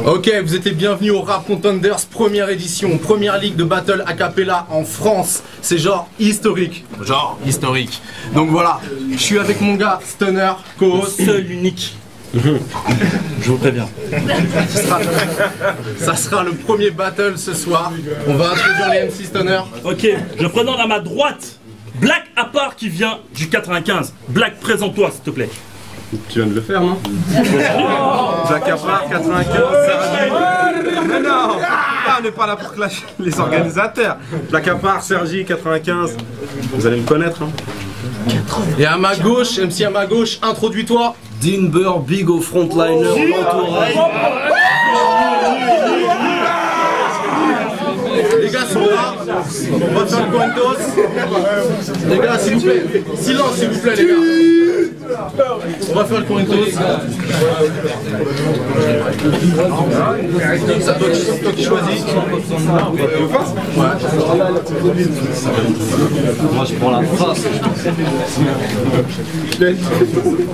Ok, vous êtes les bienvenus au Rap Contenders première édition, première ligue de battle a cappella en France. C'est genre historique. Donc voilà, je suis avec mon gars Stunner, co-host. Seul, unique. Je vous préviens. Ça sera le premier battle ce soir. On va introduire les MC Stunner. Ok, je présente à ma droite Black à part qui vient du 95. Black, présente-toi s'il te plaît. Tu viens de le faire, non? Black à part, 95, Sergi. Mais non, on n'est pas là pour clasher les organisateurs. Black à part, Sergi, 95. Vous allez me connaître, hein. Et à ma gauche, MC à ma gauche, introduis-toi. Dinber, Big au frontliner, l'entourage. Les gars sont là. On va faire le Cointos. Les gars, s'il vous plaît. Silence, s'il vous plaît, les gars. On va faire le Cointos. C'est toi qui choisis. Moi je prends la face.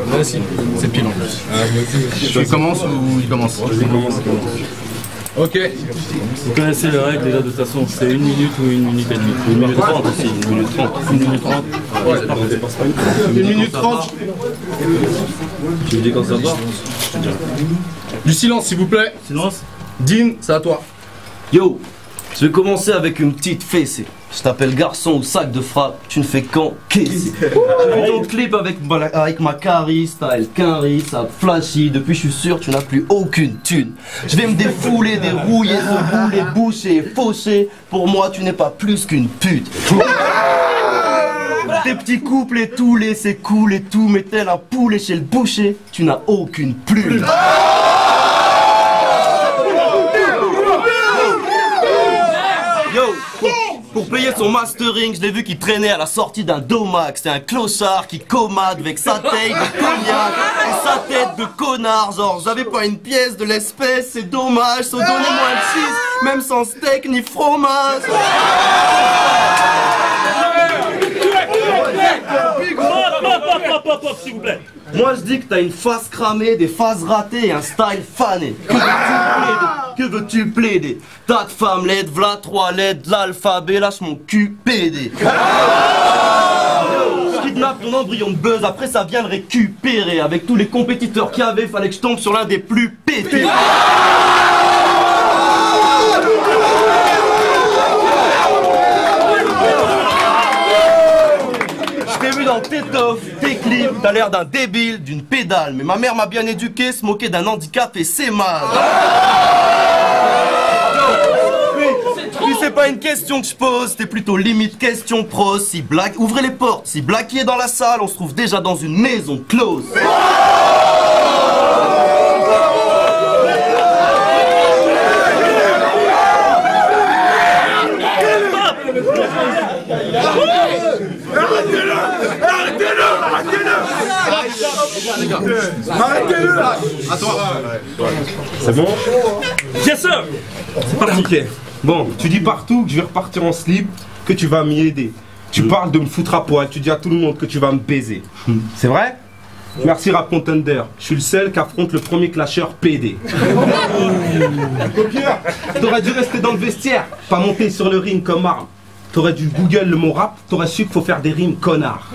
Vas-y, c'est pile en plus. Tu commences ou il commence? Ok. Vous connaissez les règles déjà de toute façon, c'est 1 minute ou 1 minute et demie. 1 minute 30 aussi, 1 minute 30. 1 minute 30. 1 minute 30. Tu me dis quand ça va? Du silence s'il vous plaît. Silence. Dean, c'est à toi. Yo, je vais commencer avec une petite fessée. Je t'appelle garçon ou sac de frappe, tu ne fais qu'encaisser. J'ai vu ton clip avec ma Carrie, style Quinry, ça flashy. Depuis je suis sûr tu n'as plus aucune thune. Je vais me défouler, dérouiller, se rouler, boucher, faucher. Pour moi tu n'es pas plus qu'une pute. Tes petits couples et tous les c'est cool et tout, mais tel un poulet chez le boucher, tu n'as aucune plume. Yo, pour payer son mastering, je l'ai vu qu'il traînait à la sortie d'un Domax. C'est un clochard qui commade avec sa taille de cognac et sa tête de connard. Genre, j'avais pas une pièce de l'espèce, c'est dommage. So donnez-moi un cheese, même sans steak ni fromage. Hop, s'il vous plaît. Moi je dis que t'as une face cramée, des phases ratées et un style fané. Que veux-tu plaider? T'as de femmes LED, v'là 3 LED, l'alphabet, lâche mon cul PD. Je kidnappe ton embryon de buzz, après ça vient le récupérer. Avec tous les compétiteurs qu'il y avait, fallait que je tombe sur l'un des plus pétés. Je t'ai vu dans tes toffes, tes clips, t'as l'air d'un débile, d'une pédale. Mais ma mère m'a bien éduqué, se moquer d'un handicap et c'est mal. Puis c'est pas une question que je pose, c'est plutôt limite question prose. Si Black, ouvrez les portes, si Black est dans la salle, on se trouve déjà dans une maison close. Arrêtez-le là. À toi. C'est bon? Yes sir. C'est parti. Ok. Bon, tu dis partout que je vais repartir en slip, que tu vas m'y aider. Tu parles de me foutre à poil, tu dis à tout le monde que tu vas me baiser. C'est vrai? Merci Rap Contender. Je suis le seul qui affronte le premier clasheur PD. T'aurais dû rester dans le vestiaire, pas monter sur le ring comme arme. T'aurais dû Google le mot rap, t'aurais su qu'il faut faire des rimes connard.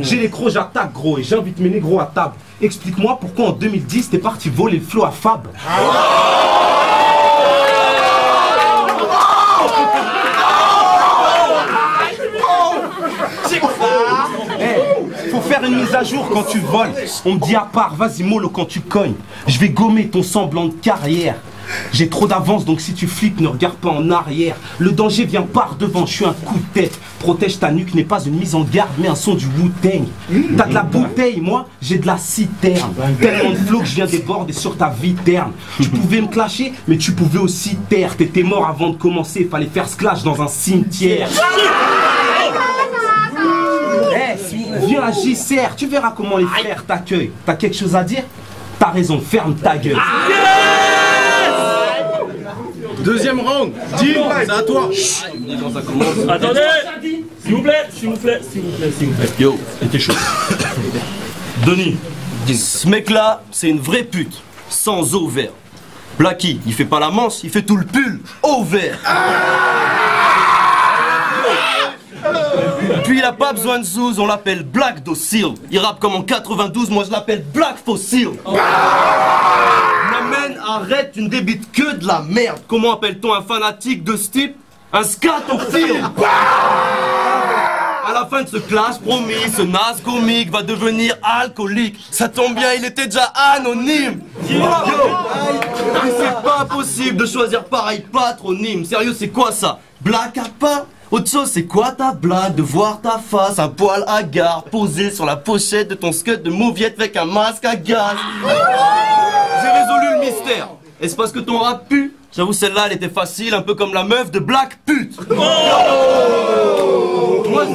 J'ai les crocs, j'attaque gros et j'invite mes négros à table. Explique-moi pourquoi en 2010 t'es parti voler le flow à Fab. Faut faire une mise à jour quand tu voles. On me dit à part, vas-y mollo quand tu cognes. Je vais gommer ton semblant de carrière. J'ai trop d'avance donc si tu flippes ne regarde pas en arrière. Le danger vient par devant, je suis un coup de tête. Protège ta nuque n'est pas une mise en garde mais un son du Wu-Tang. T'as de la bouteille, moi j'ai de la citerne. Tellement de flow que je viens déborder sur ta viterne. Tu pouvais me clasher mais tu pouvais aussi taire. T'étais mort avant de commencer, fallait faire ce clash dans un cimetière. Viens à JCR, tu verras comment les frères t'accueillent. T'as quelque chose à dire? T'as raison, ferme ta gueule. Deuxième round. Dean, c'est à toi. Attendez. S'il vous plaît, s'il vous plaît, s'il vous plaît, s'il vous plaît. Yo, C'était chaud. Denis. ce mec là, c'est une vraie pute. Sans ovaire. Blacky, il fait pas la manche, il fait tout le pull au vert. Puis il a pas besoin de zouz, on l'appelle Black Docile. Il rappe comme en 92, moi je l'appelle Black Fossil. Maman, arrête, tu ne débites que de la merde. Comment appelle-t-on un fanatique de ce type? Un scatophile. À la fin de ce clash, promis, ce naze comique va devenir alcoolique. Ça tombe bien, il était déjà anonyme. Yo, mais c'est pas possible de choisir pareil patronyme. Sérieux, c'est quoi ça? Black à pas? Autre chose, c'est quoi ta blague de voir ta face, un poil hagard posé sur la pochette de ton scud de mauviette avec un masque à gaz? J'ai résolu le mystère. Est-ce parce que ton rap pue? J'avoue, celle-là, elle était facile, un peu comme la meuf de Black Pute. Moi,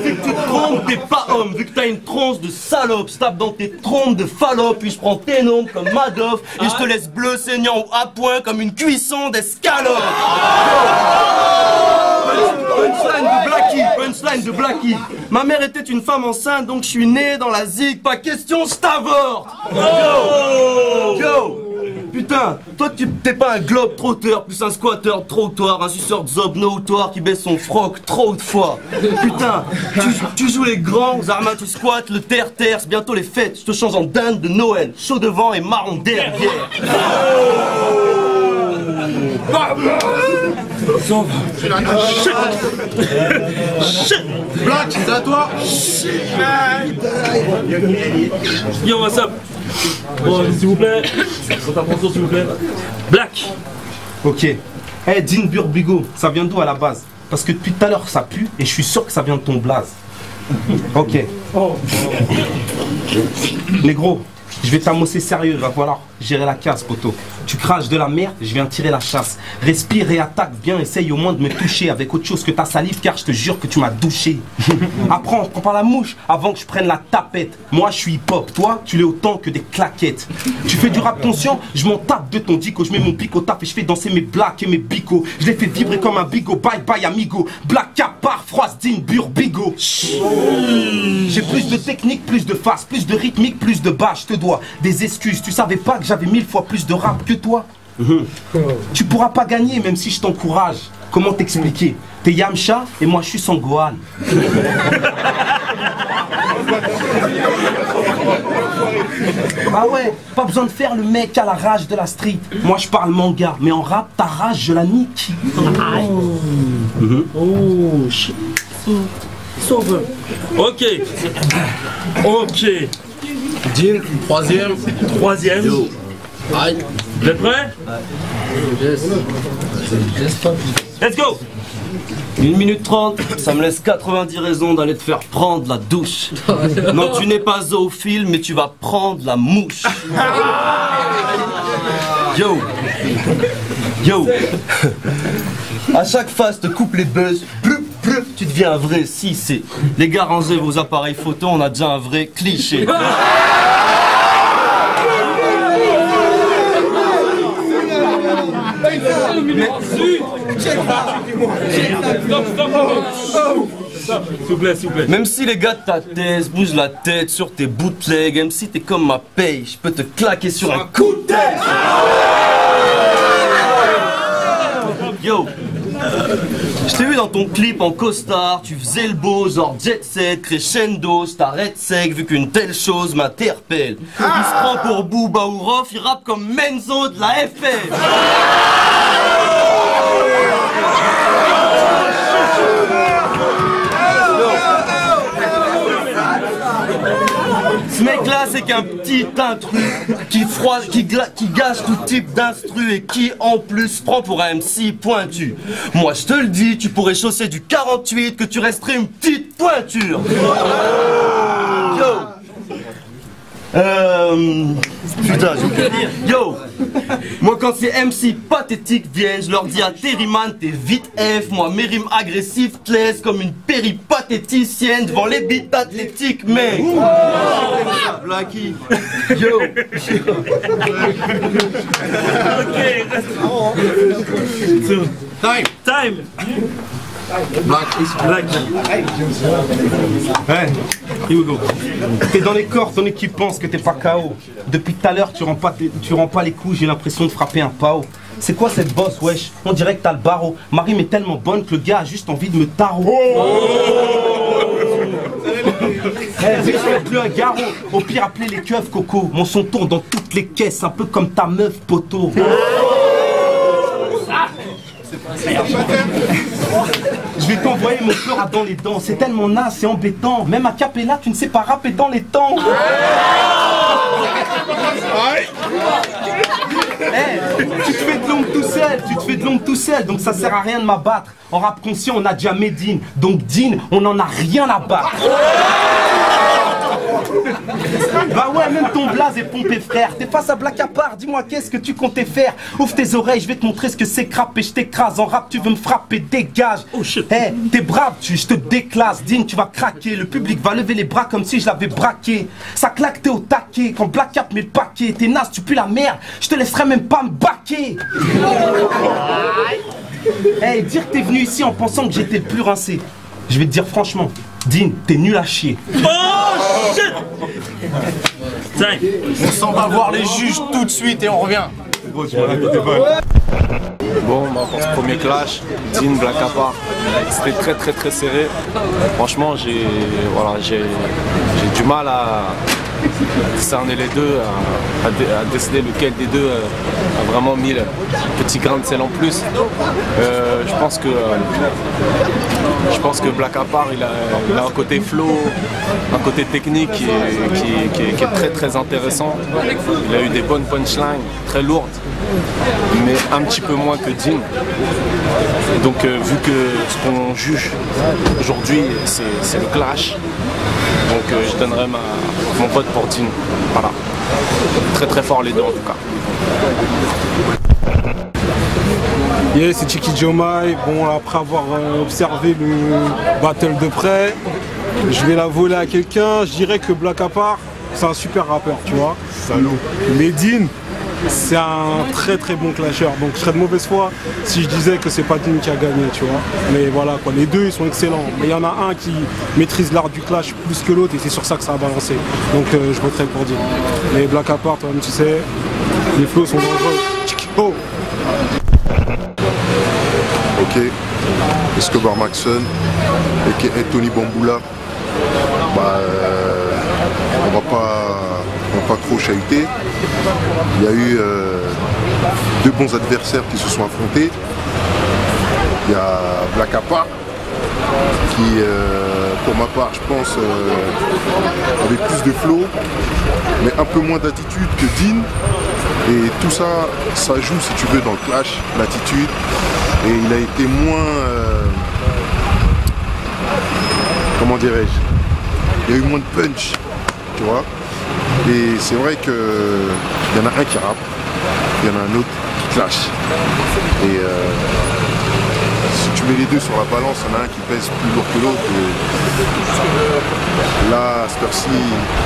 vu que tu te trompes, t'es pas homme. Vu que t'as une tronche de salope, je tape dans tes trompes de fallope, puis je prends tes nombres comme Madoff, et je te laisse bleu, saignant ou à point comme une cuisson d'escalope. Punchline de Blacky. Ma mère était une femme enceinte, donc je suis né dans la zig. Pas question, je t'avorte. Yo. Putain, toi t'es pas un globe trotteur, plus un squatter de trottoir, un suceur de zob notoire qui baisse son froc trop de fois. Putain, tu joues les grands, Zarma tu squattes le terre-terre, c'est bientôt les fêtes, je te change en dinde de Noël, chaud devant et marron derrière. Black, c'est à toi. Yo, what's up? Bon, s'il vous plaît. Votre attention, s'il vous plaît. Black. Ok. Eh, Dean Burbigo, ça vient d'où à la base? Parce que depuis tout à l'heure ça pue et je suis sûr que ça vient de ton blaze. Ok. Négro, je vais t'amosser sérieux, va falloir gérer la casse, poteau. Tu craches de la merde, je viens tirer la chasse. Respire et attaque, viens, essaye au moins de me toucher avec autre chose que ta salive, car je te jure que tu m'as douché. Apprends, prends pas la mouche avant que je prenne la tapette. Moi, je suis hip-hop, toi, tu l'es autant que des claquettes. Tu fais du rap conscient, je m'en tape de ton dico. Je mets mon pic au taf et je fais danser mes blacks et mes bigots. Je les fais vibrer comme un bigot, bye bye amigo. Black à part, froisse, Dean Burbigo. J'ai plus de technique, plus de face, plus de rythmique, plus de bas, je te dois des excuses. Tu savais pas que j'avais 1000 fois plus de rap que toi. Tu pourras pas gagner même si je t'encourage. Comment t'expliquer? T'es Yamcha et moi je suis Sangohan. Ah ouais, pas besoin de faire le mec à la rage de la street. Moi je parle manga, mais en rap ta rage je la nique. Oh, shit. Sauve. Ok. Dean, troisième. Aïe. Vous êtes prêts? Let's go. 1 minute 30, ça me laisse 90 raisons d'aller te faire prendre la douche. Non, tu n'es pas zoophile, mais tu vas prendre la mouche. Yo. À chaque phase, te coupe les buzz. Tu deviens un vrai 6C. Les gars, rangez vos appareils photo, on a déjà un vrai cliché. S'il vous plaît. Même si les gars de ta thèse bougent la tête sur tes bootlegs, même si t'es comme ma paye, je peux te claquer sur un coup de tête. Yo, je t'ai vu dans ton clip en costard, tu faisais le beau, genre jet set, crescendo, je t'arrête sec vu qu'une telle chose m'interpelle. Il se prend pour Booba ou Rof, il rappe comme Menzo de la FF. Ce mec là c'est qu'un petit intrus qui gâche tout type d'instru et qui en plus prend pour un MC pointu. Moi je te le dis, tu pourrais chausser du 48 que tu resterais une petite pointure. Putain, j'ai oublié de dire. Yo, moi quand ces MC pathétiques viennent, je leur dis à Terryman, t'es vite F. Moi mes rimes agressives te laissent comme une péripatéticienne devant les beats athlétiques, mec. Blacky. Yo. Time. Black. Ouais. Here we go. T'es dans les corps, ton équipe pense que t'es pas KO. Depuis tout à l'heure, tu rends pas les coups, j'ai l'impression de frapper un pao. C'est quoi cette bosse, wesh? On dirait que t'as le barreau. Ma rime est tellement bonne que le gars a juste envie de me tarot. Dis, faites-le un garrot. Au pire, appelez les keufs, Coco. Mon son tourne dans toutes les caisses, un peu comme ta meuf, poteau. Je vais t'envoyer mon cœur dans les dents. C'est tellement naze, c'est embêtant. Même à Capella, tu ne sais pas rapper dans les temps. Tu te fais de l'ombre tout seul, donc ça sert à rien de m'abattre. En rap conscient, on a déjà Medine, donc Dean, on en a rien à battre. Bah ouais, même ton blaze est pompé, frère. T'es face à Black à part, dis-moi qu'est-ce que tu comptais faire. Ouvre tes oreilles, je vais te montrer ce que c'est crap et je t'écrase. En rap, tu veux me frapper, dégage. Oh shit. T'es brave, je te déclasse. Dean, tu vas craquer. Le public va lever les bras comme si je l'avais braqué. Ça claque, t'es au taquet. Quand Black Cap met le paquet, t'es naze, tu pues la merde. Je te laisserai même pas me baquer. Dire que t'es venu ici en pensant que j'étais le plus rincé. Je vais te dire franchement, Dean, t'es nul à chier. Oh shit. On s'en va voir les juges tout de suite et on revient. Bon, pour ce premier clash, Dean, Black à part, c'était très serré. Franchement, j'ai du mal à discerner les deux, à décider lequel des deux a vraiment mis le petit grain de sel en plus. Je pense que Black à part, il a un côté flow, un côté technique qui est très intéressant. Il a eu des bonnes punchlines, très lourdes, mais un petit peu moins que Dean. Donc vu que ce qu'on juge aujourd'hui, c'est le clash, donc je donnerai mon vote pour Dean. Voilà. Très fort les deux en tout cas. Yeah, c'est Chicky Jomai. Bon, après avoir observé le battle de près, je vais la voler à quelqu'un. Je dirais que Black à part, c'est un super rappeur, tu vois. Salaud. Mais Dean, c'est un très bon clasher. Donc je serais de mauvaise foi si je disais que c'est pas Dean qui a gagné, tu vois. Mais voilà quoi, les deux ils sont excellents. Mais il y en a un qui maîtrise l'art du clash plus que l'autre et c'est sur ça que ça a balancé. Donc je voterai pour Dean. Mais Black à part, toi-même tu sais, les flows sont dangereux. Oh. Ok, Escobar Maxson et Tony Bamboula, on va pas trop chahuter. Il y a eu deux bons adversaires qui se sont affrontés. Il y a Black à part qui, pour ma part, je pense, avait plus de flow, mais un peu moins d'attitude que Dean. Et tout ça, ça joue si tu veux dans le clash, l'attitude. Et il a été moins, comment dirais-je, il y a eu moins de punch, tu vois. Et c'est vrai qu'il y en a un qui rappe, il y en a un autre qui clash. Et si tu mets les deux sur la balance, il y en a un qui pèse plus lourd que l'autre. Là, à cette heure-ci,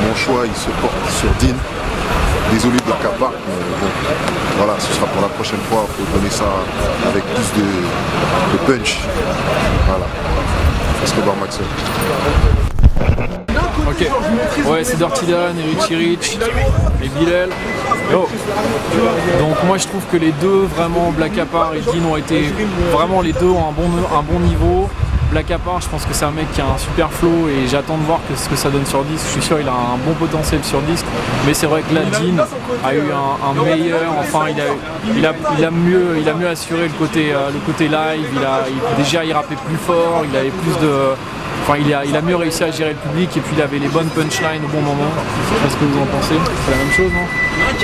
mon choix, il se porte sur Dean. Désolé Black à part, mais bon, voilà, ce sera pour la prochaine fois, il faut donner ça avec plus de punch. Voilà. Escobar Maxson. Ok, ouais, c'est Dirty Dan et Richie Rich et Bilal. Oh. Donc moi je trouve que les deux, vraiment Black à part et Dean ont été vraiment, les deux ont un bon niveau. Black à part, je pense que c'est un mec qui a un super flow et j'attends de voir ce que ça donne sur disque. Je suis sûr qu'il a un bon potentiel sur disque, mais c'est vrai que là Dean a eu un meilleur, enfin il a mieux assuré le côté live. Déjà il rappait plus fort, il avait plus de, enfin il a mieux réussi à gérer le public et puis il avait les bonnes punchlines au bon moment. Je sais pas ce que vous en pensez, c'est la même chose, non?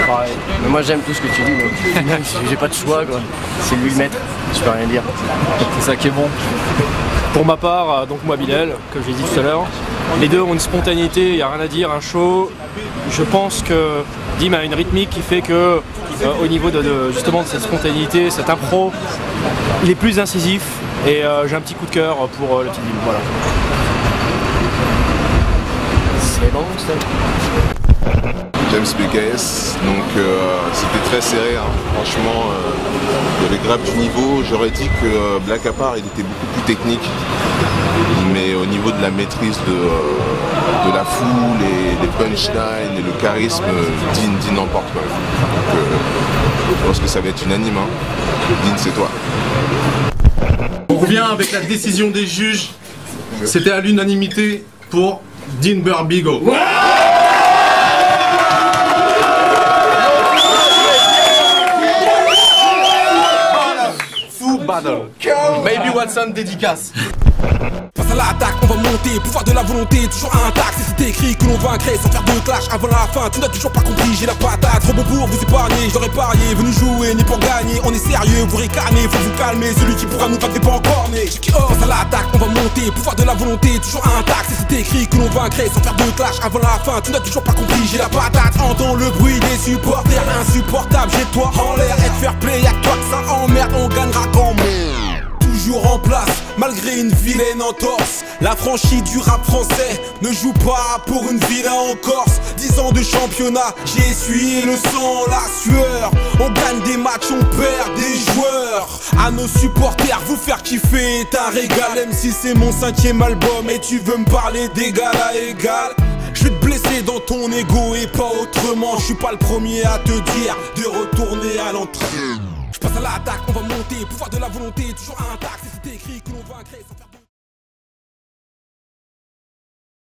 Pareil. Mais moi j'aime tout ce que tu dis, donc même si j'ai pas de choix, c'est lui le maître, je peux rien dire. C'est ça qui est bon. Pour ma part, donc moi Bilal, comme j'ai dit tout à l'heure, les deux ont une spontanéité, il n'y a rien à dire, un show. Je pense que Dim a une rythmique qui fait que au niveau justement de cette spontanéité, cette impro, il est plus incisif et j'ai un petit coup de cœur pour le petit Dim, voilà. C'est bon ça. James BKS, donc c'était très serré, hein. Franchement, il y avait grave du niveau. J'aurais dit que Black à part, il était beaucoup plus technique, mais au niveau de la maîtrise de la foule et les punchlines et le charisme, Dean emporte quand même. Donc, je pense que ça va être unanime, hein. Dean, c'est toi. On revient avec la décision des juges. C'était à l'unanimité pour Dean Burbigo. Full battle. Maybe Watson dédicace. Face à l'attaque, on va monter, pouvoir de la volonté, toujours intact. C'est écrit que l'on vaincrait sans faire de clash avant la fin. Tu n'as toujours pas compris, j'ai la patate. Trop bon pour vous épargner, je l'aurais parié. Venu jouer, ni pour gagner, on est sérieux, vous récarnez, faut vous calmer. Celui qui pourra nous battre n'est pas encore né. Face à l'attaque, on va monter, pouvoir de la volonté, toujours intact. C'est écrit que l'on vaincrait sans faire de clash avant la fin. Tu n'as toujours pas compris, j'ai la patate. Entends le bruit des supporters, insupportable. J'ai toi en l'air, être fair play, y'a que toi que ça emmerde, on gagnera quand même. Toujours en place, malgré une vilaine entorse. La franchise du rap français ne joue pas pour une villa en Corse. 10 ans de championnat, j'ai essuyé le sang, la sueur. On gagne des matchs, on perd des joueurs. À nos supporters, vous faire kiffer est un régal. Même si c'est mon 5e album et tu veux me parler d'égal à égal, je vais te blesser dans ton ego et pas autrement. Je suis pas le premier à te dire de retourner à l'entraînement. Je passe à l'attaque, on va monter, pouvoir de la volonté, toujours intact. C'est écrit que l'on vaincrait sans faire de...